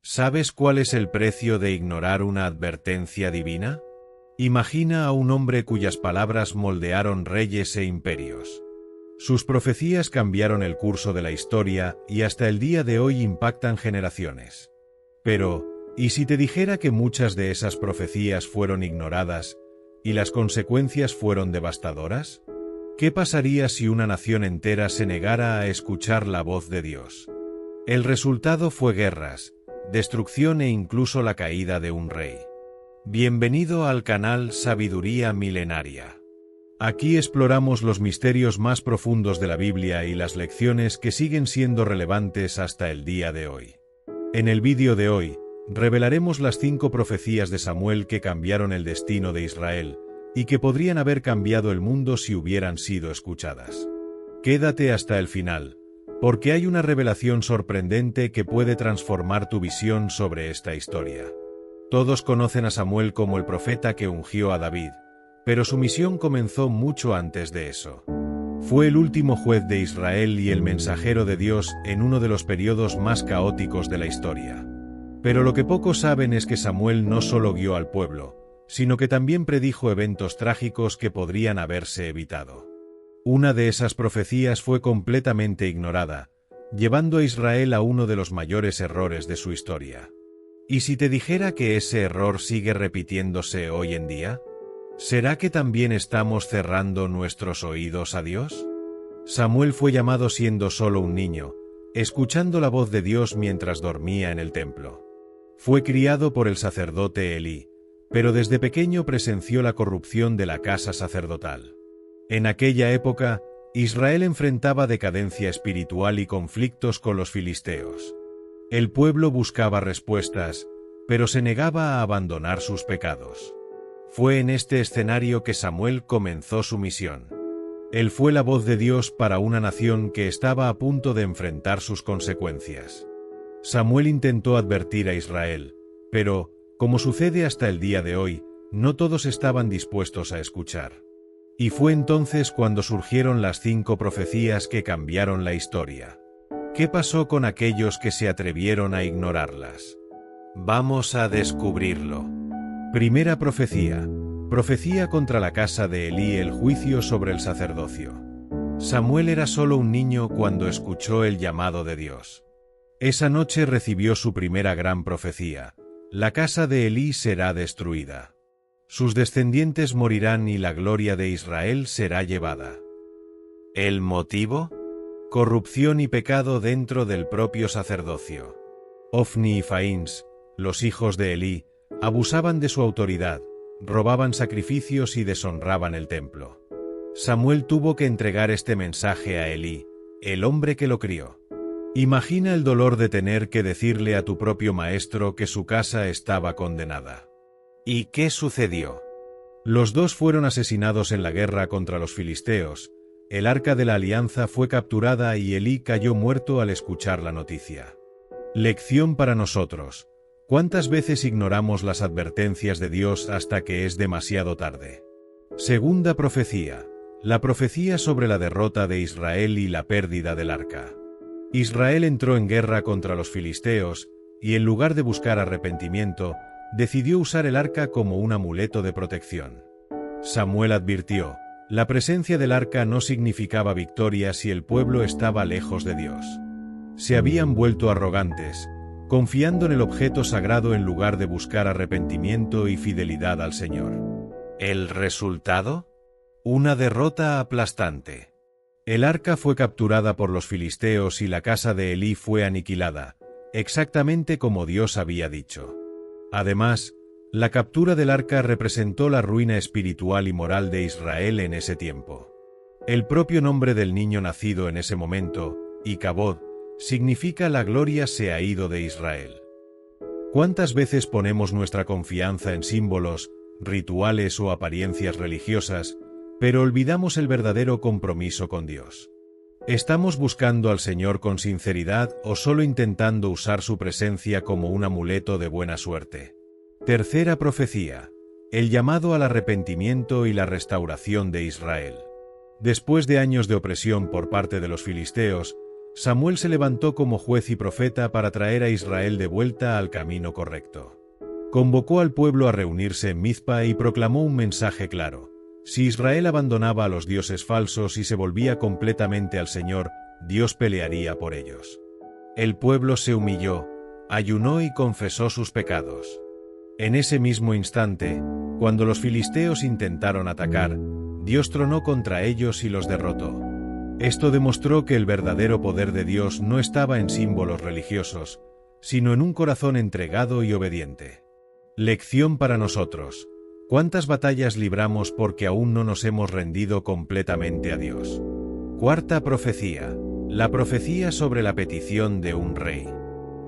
¿Sabes cuál es el precio de ignorar una advertencia divina? Imagina a un hombre cuyas palabras moldearon reyes e imperios. Sus profecías cambiaron el curso de la historia y hasta el día de hoy impactan generaciones. Pero, ¿y si te dijera que muchas de esas profecías fueron ignoradas y las consecuencias fueron devastadoras? ¿Qué pasaría si una nación entera se negara a escuchar la voz de Dios? El resultado fue guerras, destrucción e incluso la caída de un rey. Bienvenido al canal Sabiduría Milenaria. Aquí exploramos los misterios más profundos de la Biblia y las lecciones que siguen siendo relevantes hasta el día de hoy. En el vídeo de hoy, revelaremos las 5 profecías de Samuel que cambiaron el destino de Israel y que podrían haber cambiado el mundo si hubieran sido escuchadas. Quédate hasta el final, porque hay una revelación sorprendente que puede transformar tu visión sobre esta historia. Todos conocen a Samuel como el profeta que ungió a David, pero su misión comenzó mucho antes de eso. Fue el último juez de Israel y el mensajero de Dios en uno de los periodos más caóticos de la historia. Pero lo que pocos saben es que Samuel no solo guió al pueblo, sino que también predijo eventos trágicos que podrían haberse evitado. Una de esas profecías fue completamente ignorada, llevando a Israel a uno de los mayores errores de su historia. ¿Y si te dijera que ese error sigue repitiéndose hoy en día? ¿Será que también estamos cerrando nuestros oídos a Dios? Samuel fue llamado siendo solo un niño, escuchando la voz de Dios mientras dormía en el templo. Fue criado por el sacerdote Elí, pero desde pequeño presenció la corrupción de la casa sacerdotal. En aquella época, Israel enfrentaba decadencia espiritual y conflictos con los filisteos. El pueblo buscaba respuestas, pero se negaba a abandonar sus pecados. Fue en este escenario que Samuel comenzó su misión. Él fue la voz de Dios para una nación que estaba a punto de enfrentar sus consecuencias. Samuel intentó advertir a Israel, pero, como sucede hasta el día de hoy, no todos estaban dispuestos a escuchar. Y fue entonces cuando surgieron las 5 profecías que cambiaron la historia. ¿Qué pasó con aquellos que se atrevieron a ignorarlas? Vamos a descubrirlo. Primera profecía. Profecía contra la casa de Elí, el juicio sobre el sacerdocio. Samuel era solo un niño cuando escuchó el llamado de Dios. Esa noche recibió su primera gran profecía. La casa de Elí será destruida. Sus descendientes morirán y la gloria de Israel será llevada. ¿El motivo? Corrupción y pecado dentro del propio sacerdocio. Ofni y Faíns, los hijos de Elí, abusaban de su autoridad, robaban sacrificios y deshonraban el templo. Samuel tuvo que entregar este mensaje a Elí, el hombre que lo crió. Imagina el dolor de tener que decirle a tu propio maestro que su casa estaba condenada. ¿Y qué sucedió? Los dos fueron asesinados en la guerra contra los filisteos. El arca de la alianza fue capturada y Elí cayó muerto al escuchar la noticia. Lección para nosotros. ¿Cuántas veces ignoramos las advertencias de Dios hasta que es demasiado tarde? Segunda profecía. La profecía sobre la derrota de Israel y la pérdida del arca. Israel entró en guerra contra los filisteos, y en lugar de buscar arrepentimiento, decidió usar el arca como un amuleto de protección. Samuel advirtió: la presencia del arca no significaba victoria si el pueblo estaba lejos de Dios. Se habían vuelto arrogantes, confiando en el objeto sagrado en lugar de buscar arrepentimiento y fidelidad al Señor. ¿El resultado? Una derrota aplastante. El arca fue capturada por los filisteos y la casa de Elí fue aniquilada, exactamente como Dios había dicho. Además, la captura del arca representó la ruina espiritual y moral de Israel en ese tiempo. El propio nombre del niño nacido en ese momento, Icabod, significa la gloria se ha ido de Israel. ¿Cuántas veces ponemos nuestra confianza en símbolos, rituales o apariencias religiosas, pero olvidamos el verdadero compromiso con Dios? ¿Estamos buscando al Señor con sinceridad o solo intentando usar su presencia como un amuleto de buena suerte? Tercera profecía. El llamado al arrepentimiento y la restauración de Israel. Después de años de opresión por parte de los filisteos, Samuel se levantó como juez y profeta para traer a Israel de vuelta al camino correcto. Convocó al pueblo a reunirse en Mizpa y proclamó un mensaje claro. Si Israel abandonaba a los dioses falsos y se volvía completamente al Señor, Dios pelearía por ellos. El pueblo se humilló, ayunó y confesó sus pecados. En ese mismo instante, cuando los filisteos intentaron atacar, Dios tronó contra ellos y los derrotó. Esto demostró que el verdadero poder de Dios no estaba en símbolos religiosos, sino en un corazón entregado y obediente. Lección para nosotros. ¿Cuántas batallas libramos porque aún no nos hemos rendido completamente a Dios? Cuarta profecía. La profecía sobre la petición de un rey.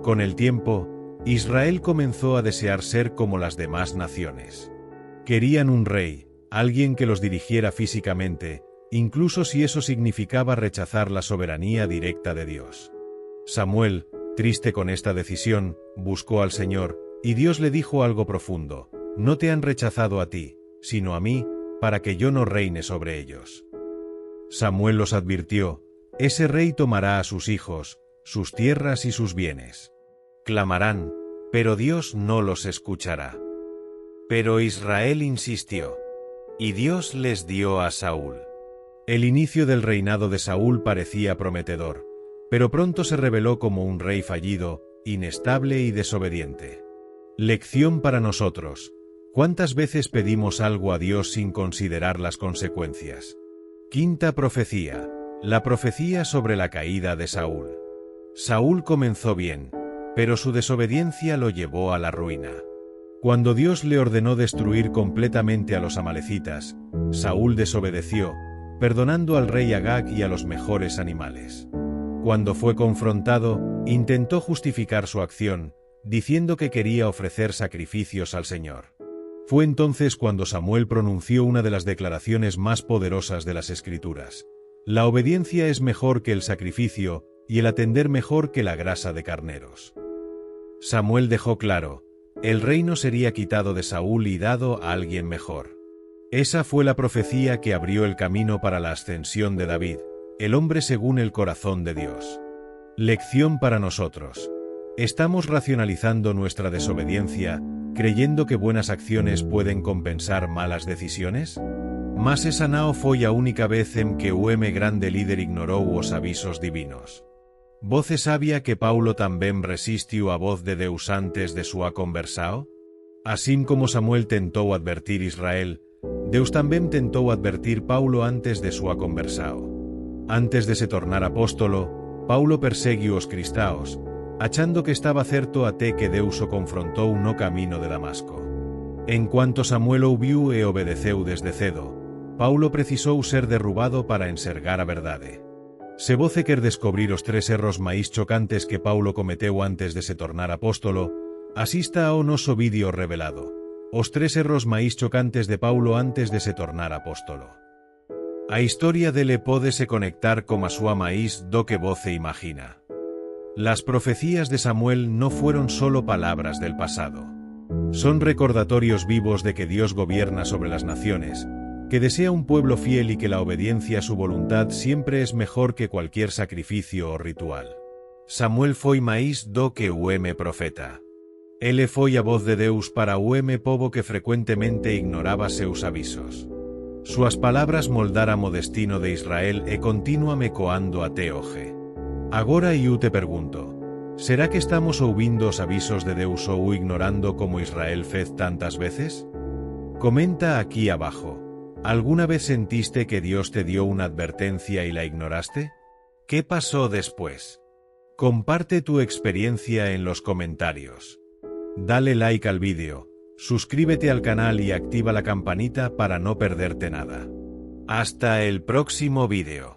Con el tiempo, Israel comenzó a desear ser como las demás naciones. Querían un rey, alguien que los dirigiera físicamente, incluso si eso significaba rechazar la soberanía directa de Dios. Samuel, triste con esta decisión, buscó al Señor, y Dios le dijo algo profundo: no te han rechazado a ti, sino a mí, para que yo no reine sobre ellos. Samuel los advirtió: ese rey tomará a sus hijos, sus tierras y sus bienes. Clamarán, pero Dios no los escuchará. Pero Israel insistió, y Dios les dio a Saúl. El inicio del reinado de Saúl parecía prometedor, pero pronto se reveló como un rey fallido, inestable y desobediente. Lección para nosotros. ¿Cuántas veces pedimos algo a Dios sin considerar las consecuencias? Quinta profecía. La profecía sobre la caída de Saúl. Saúl comenzó bien, pero su desobediencia lo llevó a la ruina. Cuando Dios le ordenó destruir completamente a los amalecitas, Saúl desobedeció, perdonando al rey Agag y a los mejores animales. Cuando fue confrontado, intentó justificar su acción, diciendo que quería ofrecer sacrificios al Señor. Fue entonces cuando Samuel pronunció una de las declaraciones más poderosas de las Escrituras: la obediencia es mejor que el sacrificio, y el atender mejor que la grasa de carneros. Samuel dejó claro: el reino sería quitado de Saúl y dado a alguien mejor. Esa fue la profecía que abrió el camino para la ascensión de David, el hombre según el corazón de Dios. Lección para nosotros. ¿Estamos racionalizando nuestra desobediencia, creyendo que buenas acciones pueden compensar malas decisiones? Mas esa no foi a única vez en que un grande líder ignorou os avisos divinos. Você sabia que Paulo tamén resistiu a voz de Deus antes de súa conversao? Así como Samuel tentou advertir Israel, Deus tamén tentou advertir Paulo antes de súa conversao. Antes de se tornar apóstolo, Paulo perseguiu os cristaos, achando que estaba certo até que Deus o confrontou no camino de Damasco. En cuanto Samuel ouviu e obedeceu desde cedo, Paulo precisou ser derrubado para ensergar a verdade. Se você quer descobrir os 3 erros máis chocantes que Paulo cometeu antes de se tornar apóstolo, asista ao noso vídeo revelado: os 3 erros máis chocantes de Paulo antes de se tornar apóstolo. A historia dele pódese conectar como a súa máis do que você imagina. Las profecías de Samuel no fueron solo palabras del pasado. Son recordatorios vivos de que Dios gobierna sobre las naciones, que desea un pueblo fiel y que la obediencia a su voluntad siempre es mejor que cualquier sacrificio o ritual. Samuel foi máis do que un profeta. Ele foi a voz de Deus para un povo que frecuentemente ignoraba seus avisos. Suas palabras moldaram o destino de Israel e continúan ecoando até hoxe. Agora eu te pergunto: será que estamos ouvindo os avisos de Deus ou ignorando como Israel fez tantas veces? Comenta aquí abajo. ¿Alguna vez sentiste que Dios te dio una advertencia y la ignoraste? ¿Qué pasó después? Comparte tu experiencia en los comentarios. Dale like al vídeo, suscríbete al canal y activa la campanita para no perderte nada. Hasta el próximo vídeo.